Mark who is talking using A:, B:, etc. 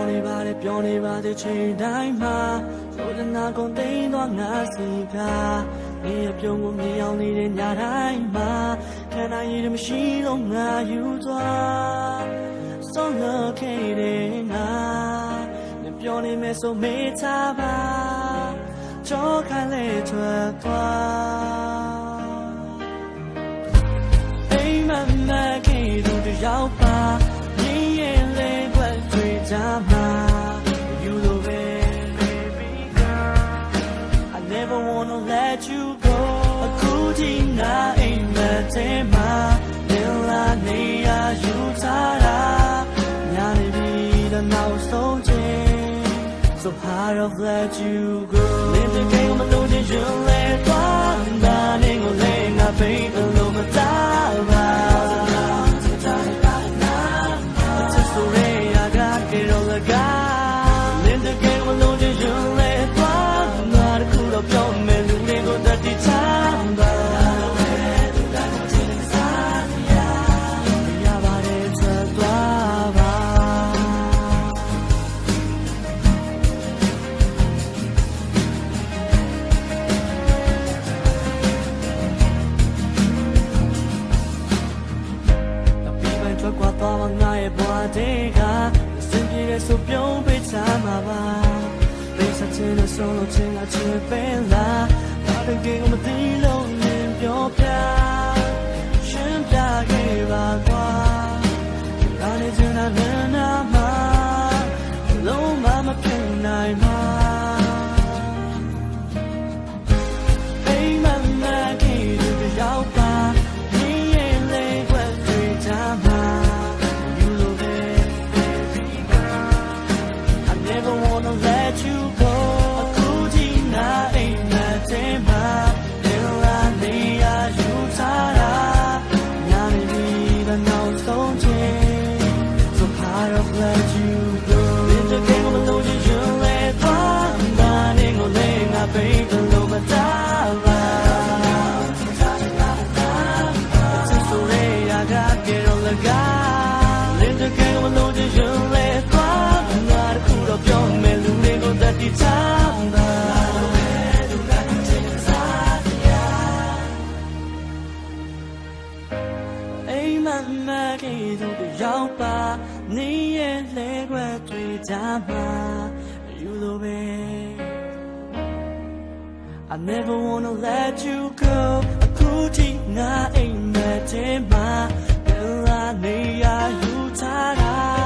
A: နေပါတယ်ပြောနေပါသေးချိန်တိုင်းမှာဆိုတဲ့နာကုန်သိမ်းသွားငါစီကနေရပြုံးကိုမြင်အောင်နေတဲ့ညတိုင်းမှာခံနိုင်ရည်မရှိတော့ငါယူသွားဆုံးလို့ခဲ့တဲ့ငါနဲ့ပြောနေမယ်ဆိုမေးထားပါကြောခိုင်းလေထွက်သွားအိမ်မမခဲ့သူတယောက်ပါမြင်ရင်လေွက်တွေ့ကြမှာYou the way baby girl I never wanna let you go အခုဒီငါအိမ်မက်ထဲမှာလင်းလာနေရယူထားတာညာနေပြီတဲ့နောက်ဆုံးချိန် So hard of let you go လင်းတဲ့ကိန်းမလို့တဲ့ရင်လဲသွားတာနေကိုလဲငါပိတ်လို့မသားပါသွားငါရဲ့ဘဝတွေကစင်ပြေတဲ့ဆိုပြုံးပေးချမှာပါလိမ့်ဆက်ချင်တဲ့ဆုံးလို့ချင်းကချင်ပဲလားဘာတကယ်ကိုမသိလို့နင်ပြောပြရှင်းပြခဲ့ပါကွာဒါနဲ့ချင်တာလည်းနာမှာလုံးဝမဖြစ်နိုင်မှာအိမ်မမခဲ့သူရောက်ပါနေရင်လေးွက်တွေ့ချမှာLet you go အခုဒီငါအိမ်မက်ထဲမှာလင်းလာနေရယူထားတာညာနေပြီတဲ့နောက်ဆုံးချိန် So hard of let you go ဒီတကယ်ကိုမလို့ချင်ရင်လဲသွားတာနေကိုလဲငါပိတ်လို့မသားပါဆိုရဲရကကေရောလကဒီတကယ်ကိုမလို့ချင်ရင်လဲသွားငါတခုတော့ပြောမယ်ဒီချမ်းသာဒုက္ခချင်စားတရားအိမ်မမကေသူတယောက်ပါနေရဲ့လဲခွဲတွေ့ကြမှာ You the way I never wanna let you go အခုထိငါအိမ်မက်ထဲမှာလာနေရယူထားတာ